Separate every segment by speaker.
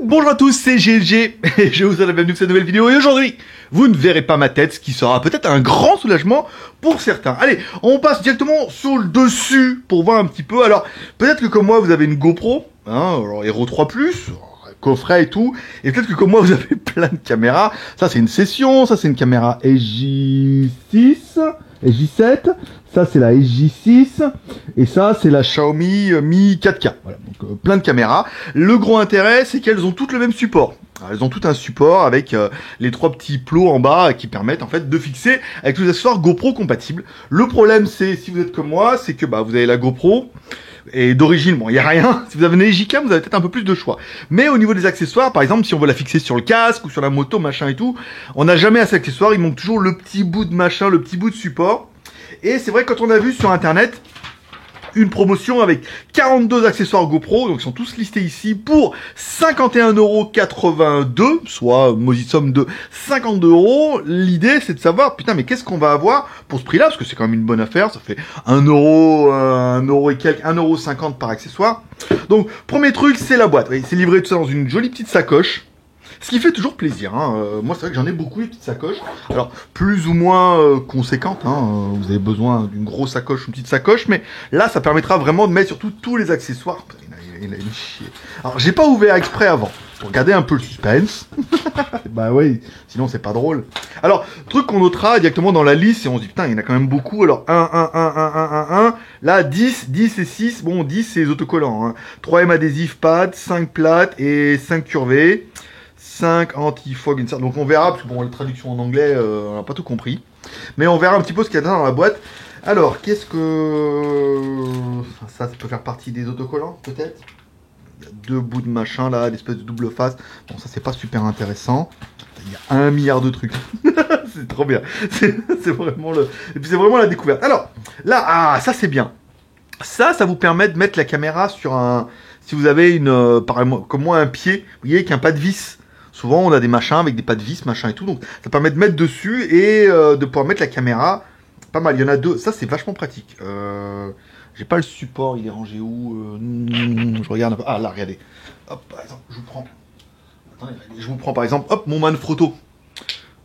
Speaker 1: Bonjour à tous, c'est GLG et je vous souhaite la bienvenue pour cette nouvelle vidéo. Et aujourd'hui, vous ne verrez pas ma tête, ce qui sera peut-être un grand soulagement pour certains. Allez, on passe directement sur le dessus pour voir un petit peu. Alors, peut-être que comme moi, vous avez une GoPro, alors Hero 3+, coffret et tout, et peut-être que comme moi, vous avez plein de caméras. Ça, c'est une session, ça, c'est une caméra SJ6, SJ7, ça, c'est la SJ6, et ça, c'est la Xiaomi Mi 4K. Voilà, donc plein de caméras. Le gros intérêt, c'est qu'elles ont toutes le même support. Alors, elles ont tout un support avec les trois petits plots en bas qui permettent en fait de fixer avec tous les accessoires GoPro compatibles. Le problème, c'est, si vous êtes comme moi, c'est que vous avez la GoPro, et d'origine, bon, il n'y a rien. Si vous avez une EJK, vous avez peut-être un peu plus de choix. Mais au niveau des accessoires, par exemple, si on veut la fixer sur le casque ou sur la moto, machin et tout, on n'a jamais assez d'accessoires. Il manque toujours le petit bout de machin, le petit bout de support. Et c'est vrai que quand on a vu sur Internet une promotion avec 42 accessoires GoPro, donc ils sont tous listés ici, pour 51,82 €, soit maudite somme de 52 €. L'idée, c'est de savoir, putain, mais qu'est-ce qu'on va avoir pour ce prix-là, parce que c'est quand même une bonne affaire, ça fait 1 €, 1 € et quelques, 1,50 € par accessoire. Donc, premier truc, c'est la boîte. Oui, c'est livré tout ça dans une jolie petite sacoche. Ce qui fait toujours plaisir, hein. Moi, c'est vrai que j'en ai beaucoup, les petites sacoches. Alors, plus ou moins conséquentes, hein. Vous avez besoin d'une grosse sacoche, une petite sacoche, mais là, ça permettra vraiment de mettre surtout tous les accessoires. Il a une chier. Alors, j'ai pas ouvert exprès avant, pour garder un peu le suspense. Bah oui, sinon c'est pas drôle. Alors, truc qu'on notera directement dans la liste, et on se dit, putain, il y en a quand même beaucoup. Alors, 1. Là, 10 et 6. Bon, 10, c'est les autocollants, hein. 3M adhésif pad, 5 plates et 5 curvées. 5 anti-fog insert. Donc on verra, parce que bon, la traduction en anglais, on n'a pas tout compris. Mais on verra un petit peu ce qu'il y a dans la boîte. Alors, qu'est-ce que... Ça peut faire partie des autocollants, peut-être. Il y a deux bouts de machin, là, l'espèce de double face. Bon, ça, c'est pas super intéressant. Il y a 1 milliard de trucs. C'est trop bien. C'est vraiment le... Et puis c'est vraiment la découverte. Alors, là, ça, c'est bien. Ça vous permet de mettre la caméra sur un... Si vous avez une... comme moi, un pied, vous voyez, qu'un pas de vis. Souvent, on a des machins avec des pas de vis, machin et tout. Donc, ça permet de mettre dessus et de pouvoir mettre la caméra. Pas mal. Il y en a deux. Ça, c'est vachement pratique. J'ai pas le support. Il est rangé où je regarde un peu. Ah, là, regardez. Hop, par exemple, je vous prends. Attendez, je vous prends, par exemple, hop, mon Manfrotto.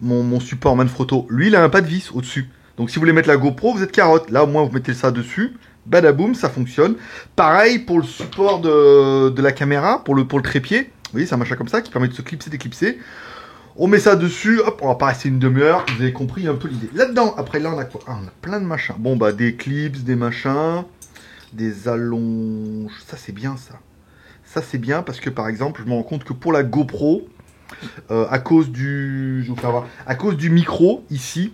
Speaker 1: Mon support Manfrotto. Lui, il a un pas de vis au-dessus. Donc, si vous voulez mettre la GoPro, vous êtes carotte. Là, au moins, vous mettez ça dessus. Badaboum, ça fonctionne. Pareil pour le support de la caméra, pour le trépied. Vous voyez, c'est un machin comme ça qui permet de se clipser, déclipser. On met ça dessus, hop, on va pas rester une demi-heure. Vous avez compris un peu l'idée. Là-dedans, après là, on a quoi? Ah, on a plein de machins. Bon, des clips, des machins, des allonges. Ça, c'est bien, ça. Ça, c'est bien parce que, par exemple, je me rends compte que pour la GoPro, à cause du... Je vais vous faire voir. À cause du micro, ici,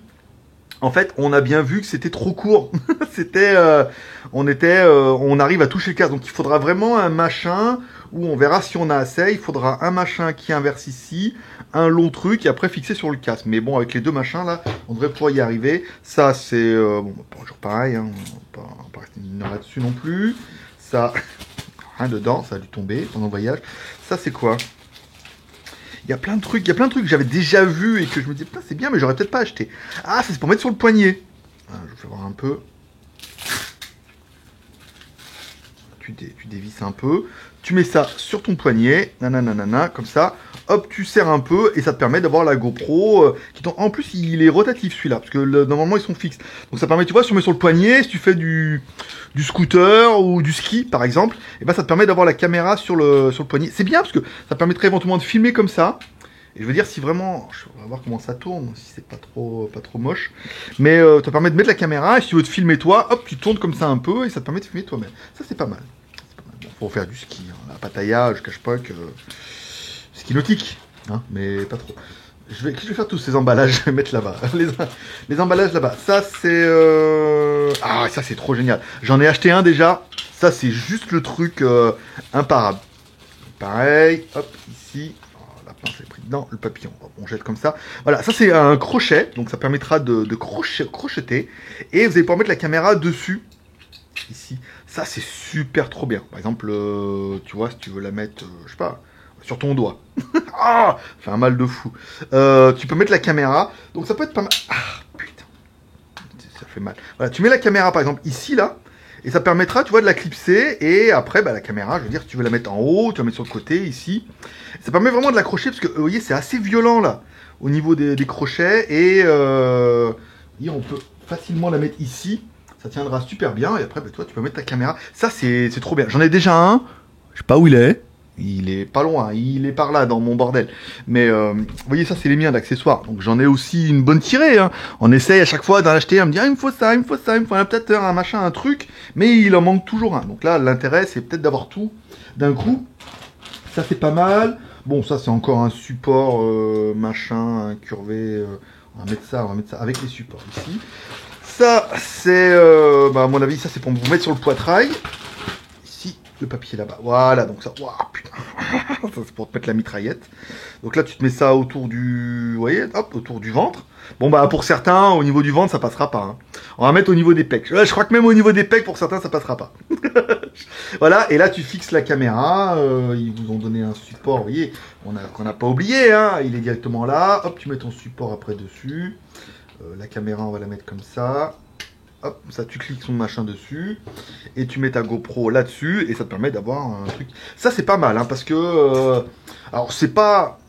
Speaker 1: en fait, on a bien vu que c'était trop court. C'était... on arrive à toucher le casque. Donc, il faudra vraiment un machin où on verra si on a assez. Il faudra un machin qui inverse ici, un long truc, et après fixé sur le casque. Mais bon, avec les deux machins, là, on devrait pouvoir y arriver. Ça, c'est... bon, toujours pareil, hein. On va pas rester une heure là-dessus non plus. Ça... Rien dedans, ça a dû tomber pendant le voyage. Ça, c'est quoi? Il y a plein de trucs que j'avais déjà vu et que je me disais, putain, c'est bien, mais j'aurais peut-être pas acheté. Ah, ça, c'est pour mettre sur le poignet. Ah, je vais voir un peu. Tu dévisses un peu. Tu mets ça sur ton poignet. Nanana, comme ça. Hop, tu serres un peu et ça te permet d'avoir la GoPro. En plus, il est rotatif celui-là, parce que normalement, ils sont fixes. Donc, ça permet, tu vois, si tu mets sur le poignet, si tu fais du scooter ou du ski, par exemple, et ça te permet d'avoir la caméra sur le poignet. C'est bien, parce que ça permettrait éventuellement de filmer comme ça. Et je veux dire, si vraiment... On va voir comment ça tourne, si c'est pas trop moche. Mais ça permet de mettre la caméra, et si tu veux te filmer toi, hop, tu tournes comme ça un peu, et ça te permet de filmer toi-même. Ça, c'est pas mal. Bon, faut faire du ski, hein. La patailla, je cache pas que... ski nautique, hein, mais pas trop. Qu'est-ce que je vais faire tous ces emballages? Je vais mettre là-bas. Les emballages là-bas. Ça, c'est... Ah, ça, c'est trop génial. J'en ai acheté un déjà. Ça, c'est juste le truc imparable. Pareil, hop, ici... La pince est prise dedans, le papillon, on jette comme ça. Voilà, ça c'est un crochet, donc ça permettra de crocheter. Et vous allez pouvoir mettre la caméra dessus, ici. Ça c'est super trop bien. Par exemple, tu vois, si tu veux la mettre, je sais pas, sur ton doigt. Ah, ça fait un mal de fou. Tu peux mettre la caméra, donc ça peut être pas mal. Ah, putain, ça fait mal. Voilà, tu mets la caméra par exemple ici, là. Et ça permettra, tu vois, de la clipser. Et après, bah, la caméra, je veux dire, si tu veux la mettre en haut, tu vas mettre sur le côté, ici. Ça permet vraiment de l'accrocher, parce que, vous voyez, c'est assez violent, là, au niveau des crochets. Et on peut facilement la mettre ici. Ça tiendra super bien. Et après, bah, toi, tu peux mettre ta caméra. Ça, c'est trop bien. J'en ai déjà un. Je sais pas où il est. Il est pas loin, il est par là dans mon bordel. Mais vous voyez, ça c'est les miens d'accessoires. Donc j'en ai aussi une bonne tirée. Hein. On essaye à chaque fois d'en acheter un, me dire il me faut ça, il me faut ça, il me faut un adaptateur, un machin, un truc. Mais il en manque toujours un. Donc là, l'intérêt c'est peut-être d'avoir tout d'un coup. Ça c'est pas mal. Bon, ça c'est encore un support machin, incurvé. On va mettre ça avec les supports ici. Ça c'est, à mon avis, ça c'est pour vous mettre sur le poitrail. Le papier là-bas. Voilà, donc ça. Waouh, putain. Ça, c'est pour te mettre la mitraillette. Donc là, tu te mets ça autour du. Vous voyez, hop, autour du ventre. Bon, bah, pour certains, au niveau du ventre, ça passera pas. Hein. On va mettre au niveau des pecs. Je crois que même au niveau des pecs, pour certains, ça passera pas. Voilà, et là, tu fixes la caméra. Ils vous ont donné un support, vous voyez, qu'on n'a pas oublié. Hein. Il est directement là. Hop, tu mets ton support après dessus. La caméra, on va la mettre comme ça. Hop, ça tu cliques son machin dessus et tu mets ta GoPro là-dessus et ça te permet d'avoir un truc. Ça c'est pas mal hein, parce que alors c'est pas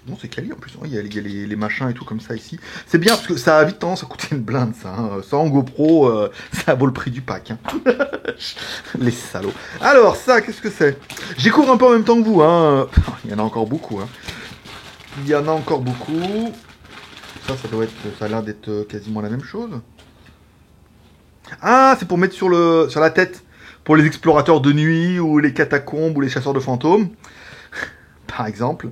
Speaker 1: non c'est quali en plus. Il y a les machins et tout comme ça ici. C'est bien parce que ça a vite tendance à coûter une blinde ça. Hein. Ça en GoPro ça vaut le prix du pack. Hein. Les salauds. Alors ça qu'est-ce que c'est? J'y cours un peu en même temps que vous. Hein. Il y en a encore beaucoup. Hein. Il y en a encore beaucoup. Ça doit être, ça a l'air d'être quasiment la même chose. Ah, c'est pour mettre sur la tête, pour les explorateurs de nuit, ou les catacombes, ou les chasseurs de fantômes, par exemple.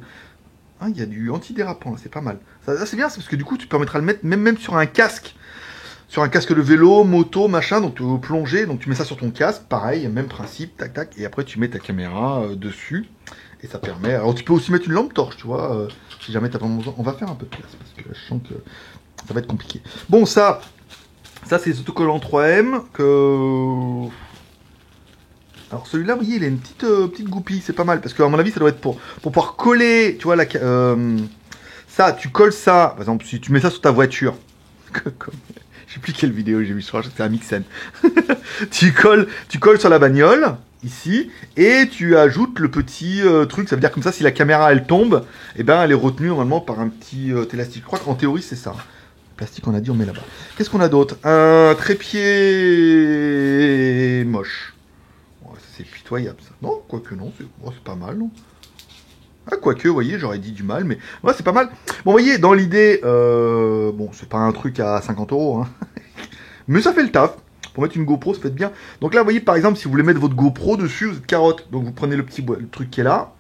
Speaker 1: Ah, il y a du antidérapant, c'est pas mal. Ça c'est bien, c'est parce que du coup, tu permettras de le mettre même sur un casque. Sur un casque de vélo, moto, machin, donc tu veux plonger, donc tu mets ça sur ton casque, pareil, même principe, tac, tac, et après tu mets ta caméra dessus, et ça permet... Alors tu peux aussi mettre une lampe torche, tu vois, si jamais t'as vraiment besoin. On va faire un peu de place, parce que je sens que ça va être compliqué. Bon, ça c'est les autocollants 3M que... Alors celui-là, vous voyez, il a une petite goupille, c'est pas mal, parce qu'à mon avis, ça doit être pour pouvoir coller, tu vois, ça, tu colles ça, par exemple, si tu mets ça sur ta voiture, je sais plus quelle vidéo j'ai vu, je crois que c'était un Mixen, tu colles sur la bagnole, ici, et tu ajoutes le petit truc, ça veut dire comme ça, si la caméra, elle tombe, eh ben, elle est retenue normalement par un petit élastique. Je crois qu'en théorie, c'est ça. Plastique, on a dit, on met là-bas. Qu'est-ce qu'on a d'autre? Un trépied moche. Ouais, c'est pitoyable, ça. Non, quoique non, c'est pas mal, non? Ah, quoique, vous voyez, j'aurais dit du mal, mais ouais, c'est pas mal. Bon, vous voyez, dans l'idée, bon, c'est pas un truc à 50 €, hein. Mais ça fait le taf. Pour mettre une GoPro, ça fait bien. Donc là, vous voyez, par exemple, si vous voulez mettre votre GoPro dessus, vous êtes carotte. Donc vous prenez le truc qui est là.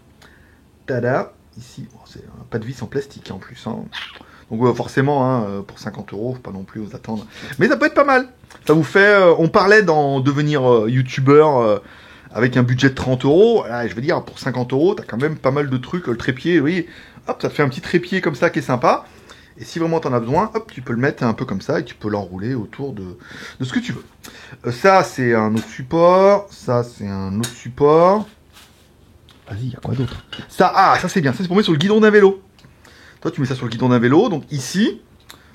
Speaker 1: Tada. Ici, bon, c'est pas de vis en plastique, hein, en plus, hein. Donc forcément, hein, pour 50 €, faut pas non plus vous attendre. Mais ça peut être pas mal. Ça vous fait... on parlait d'en devenir youtubeur avec un budget de 30 €. Là, je veux dire, pour 50 €, t'as quand même pas mal de trucs. Le trépied, vous voyez, hop, ça te fait un petit trépied comme ça qui est sympa. Et si vraiment t'en as besoin, hop, tu peux le mettre un peu comme ça et tu peux l'enrouler autour de ce que tu veux. Ça, c'est un autre support. Ça, c'est un autre support. Vas-y, il y a quoi d'autre? Ça c'est bien. Ça, c'est pour mettre sur le guidon d'un vélo. Toi, tu mets ça sur le guidon d'un vélo, donc ici.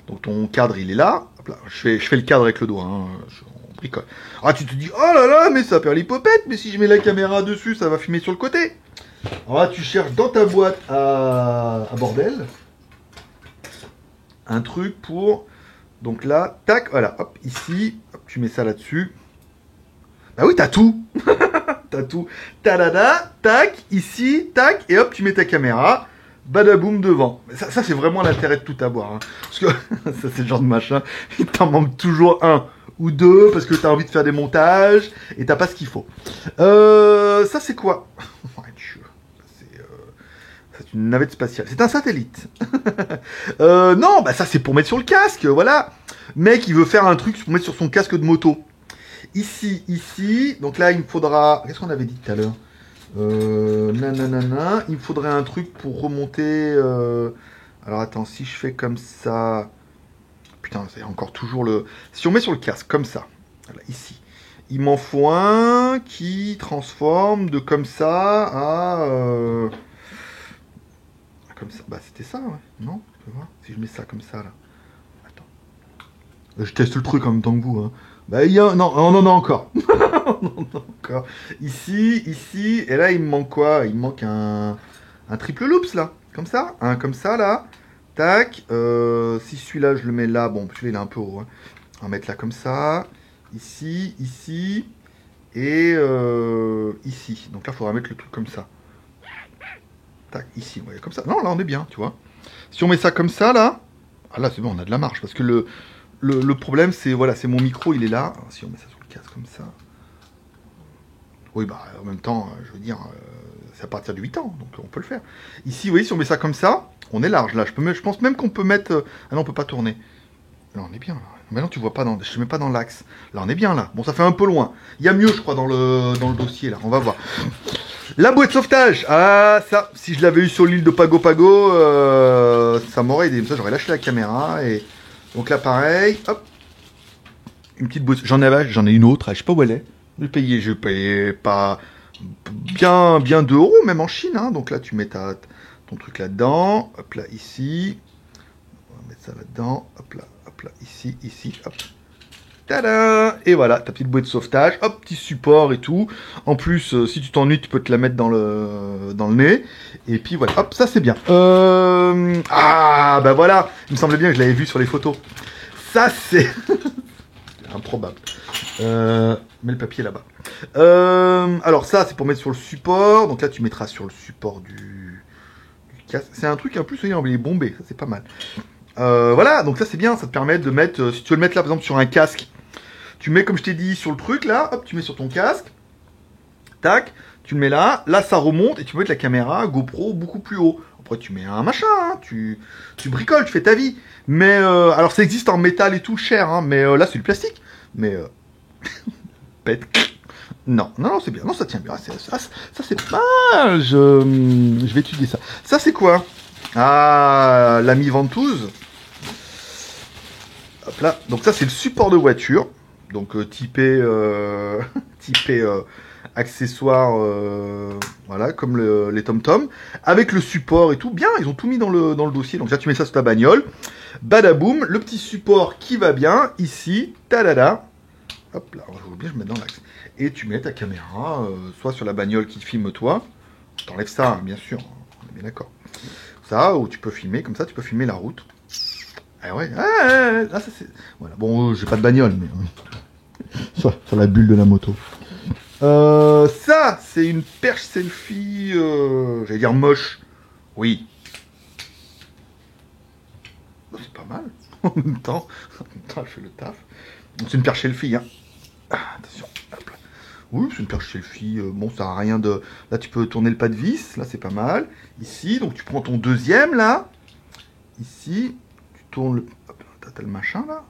Speaker 1: Donc ton cadre, il est là. Hop là, je fais le cadre avec le doigt. Hein. On bricole. Ah, tu te dis, oh là là, mais ça perd l'hypopète. Mais si je mets la caméra dessus, ça va filmer sur le côté. Alors là, tu cherches dans ta boîte à bordel un truc pour... Donc là, tac, voilà, hop, ici, hop, tu mets ça là-dessus. Bah oui, t'as tout. T'as tout. Tadada, tac, ici, tac, et hop, tu mets ta caméra. Badaboum devant. Ça c'est vraiment l'intérêt de tout avoir. Hein. Parce que ça c'est le genre de machin, il t'en manque toujours un ou deux parce que t'as envie de faire des montages et t'as pas ce qu'il faut. Ça c'est quoi? C'est une navette spatiale. C'est un satellite. Non, bah ça c'est pour mettre sur le casque, voilà. Mec, il veut faire un truc pour mettre sur son casque de moto. Ici. Donc là, il me faudra... Qu'est-ce qu'on avait dit tout à l'heure? Nanana. Il me faudrait un truc pour remonter... Alors attends, si je fais comme ça... Putain, c'est encore toujours le... Si on met sur le casque, comme ça, voilà, ici, il m'en faut un qui transforme de comme ça à... Comme ça, bah c'était ça, ouais. Non? Tu peux voir? Si je mets ça comme ça, là. Attends. Je teste le truc en même temps que vous, hein. Bah, non, on en a encore. On en a encore. Ici, et là, il me manque quoi? Il me manque un triple loops, là. Comme ça. Un comme ça, là. Tac. Si celui-là, je le mets là. Bon, celui-là, il est un peu haut. Hein. On va mettre là comme ça. Ici. Et ici. Donc là, il faudra mettre le truc comme ça. Tac, ici. Ouais, comme ça. Non, là, on est bien, tu vois. Si on met ça comme ça, là. Ah, là, c'est bon, on a de la marge. Parce que le problème, c'est voilà, c'est mon micro, il est là. Alors, si on met ça sur le casque comme ça. Oui, bah, en même temps, je veux dire, c'est à partir de 8 ans, donc on peut le faire. Ici, vous voyez, si on met ça comme ça, on est large, là. Je pense même qu'on peut mettre... Ah non, on peut pas tourner. Là, on est bien, là. Maintenant, tu vois pas dans... Je mets pas dans l'axe. Là, on est bien, là. Bon, ça fait un peu loin. Il y a mieux, je crois, dans le dossier, là. On va voir. La bouée de sauvetage. Ah, ça, si je l'avais eu sur l'île de Pago Pago, ça m'aurait aidé. Comme ça, j'aurais lâché la caméra. Et donc là, pareil, hop. Une petite bouée. J'en ai une autre, je sais pas où elle est. Je payais pas bien 2 euros, même en Chine. Hein. Donc là, tu mets ton truc là-dedans. Hop là, ici. On va mettre ça là-dedans. Hop là, ici, hop. Tada! Et voilà, ta petite bouée de sauvetage. Hop, petit support et tout. En plus, si tu t'ennuies, tu peux te la mettre dans le nez. Et puis voilà, hop, ça c'est bien. Ah, bah voilà. Il me semblait bien que je l'avais vu sur les photos. Ça c'est... improbable. Mets le papier là-bas. Alors ça, c'est pour mettre sur le support. Donc là, tu mettras sur le support du casque. C'est un truc en plus, il est bombé. Ça, c'est pas mal. Voilà, donc ça, c'est bien. Ça te permet de mettre... si tu veux le mettre là, par exemple, sur un casque, tu mets, comme je t'ai dit, sur le truc, là. Hop, tu mets sur ton casque. Tac. Tu le mets là. Là, ça remonte. Et tu peux mettre la caméra GoPro beaucoup plus haut. Après, tu mets un machin. Hein, tu bricoles, tu fais ta vie. Mais... alors, ça existe en métal et tout, cher. Hein, mais là, c'est du plastique. Mais... pète. Non, c'est bien. Non, ça tient bien. Ça c'est pas... Je vais étudier ça. Ça, c'est quoi? Ah, l'ami ventouse. Hop là. Donc ça, c'est le support de voiture. Donc typé accessoire, voilà, comme les Tom-Tom. Avec le support et tout. Bien, ils ont tout mis dans le dossier. Donc là, tu mets ça sur ta bagnole. Badaboum. Le petit support qui va bien. Ici. Tadada. Hop là, je veux bien, je mets dans l'axe. Et tu mets ta caméra, soit sur la bagnole qui filme toi. T'enlèves ça, hein, bien sûr. On est bien d'accord. Ça, ou tu peux filmer, comme ça, tu peux filmer la route. Ah ouais, ça c'est... Voilà, bon, j'ai pas de bagnole, mais... sur la bulle de la moto. Ça, c'est une perche selfie, j'allais dire moche. Oui. Oh, c'est pas mal. En même temps, je fais le taf. C'est une perche selfie, hein. Ah, attention, hop là. Oui, c'est une perche selfie. Bon, ça n'a rien de... Là, tu peux tourner le pas de vis. Là, c'est pas mal. Ici, donc tu prends ton deuxième, là. Ici, tu tournes le... Hop, t'as le machin, là.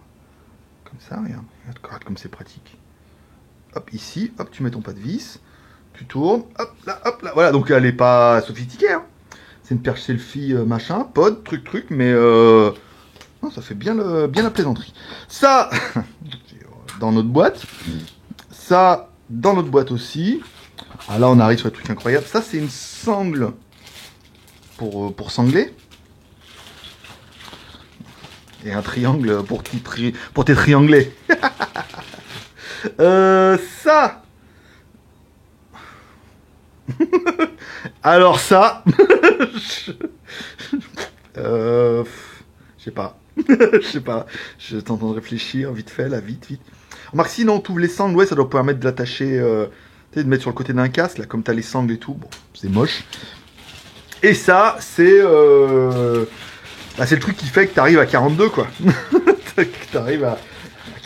Speaker 1: Comme ça, regarde comme c'est pratique. Hop, ici, hop, tu mets ton pas de vis. Tu tournes, hop là. Voilà, donc elle n'est pas sophistiquée, hein. C'est une perche selfie, machin, pod, truc, mais... Non, ça fait bien la plaisanterie. Ça, dans notre boîte. Ça, dans notre boîte aussi. Ah, là, on arrive sur un truc incroyable. Ça, c'est une sangle pour sangler. Et un triangle pour tes trianglés. Ça. Alors ça. Je sais pas. Je sais pas. Je t'entends réfléchir vite fait, là, vite. Remarque, sinon, tu ouvres les sangles, ouais, ça doit permettre de l'attacher, de mettre sur le côté d'un casque, là, comme t'as les sangles et tout. Bon, c'est moche. Et ça, c'est le truc qui fait que t'arrives à 42, quoi. T'arrives à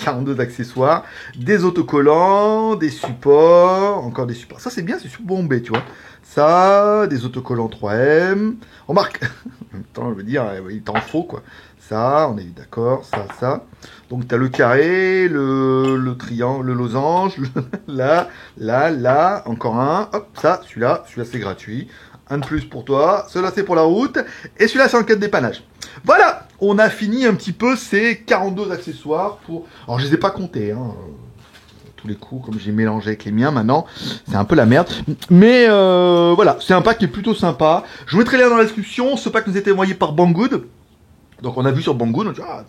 Speaker 1: 42 d'accessoires, des autocollants, des supports, encore des supports. Ça, c'est bien, c'est bombé, tu vois. Ça, des autocollants 3M. Remarque, en même temps, je veux dire, il t'en faut, quoi. Ça, on est d'accord, ça. Donc, tu as le carré, le triangle, le losange, là, encore un. Hop, ça, celui-là, c'est gratuit. Un de plus pour toi. Celui-là, c'est pour la route. Et celui-là, c'est en cas de dépannage. Voilà, on a fini un petit peu ces 42 accessoires pour... Alors, je les ai pas comptés, hein. Tous les coups, comme j'ai mélangé avec les miens, maintenant, c'est un peu la merde. Mais voilà, c'est un pack qui est plutôt sympa. Je vous mettrai les liens dans la description. Ce pack nous a été envoyé par Banggood. Donc on a vu sur Banggood, on a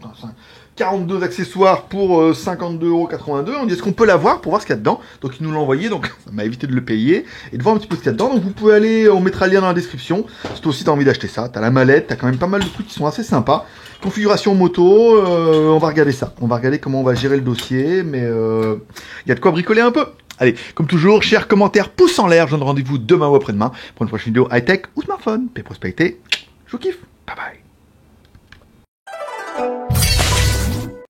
Speaker 1: dit, 42 accessoires pour 52,82 €. On dit est-ce qu'on peut l'avoir pour voir ce qu'il y a dedans. Donc il nous l'a envoyé, donc ça m'a évité de le payer et de voir un petit peu ce qu'il y a dedans. Donc vous pouvez aller, on mettra le lien dans la description. Si toi aussi t'as envie d'acheter ça, t'as la mallette, t'as quand même pas mal de trucs qui sont assez sympas. Configuration moto, on va regarder ça. On va regarder comment on va gérer le dossier, mais il y a de quoi bricoler un peu. Allez, comme toujours, share, commentaire, pouce en l'air. Je donne rendez-vous demain ou après-demain pour une prochaine vidéo high-tech ou smartphone. Paix, prospérité, je vous kiffe. Bye bye.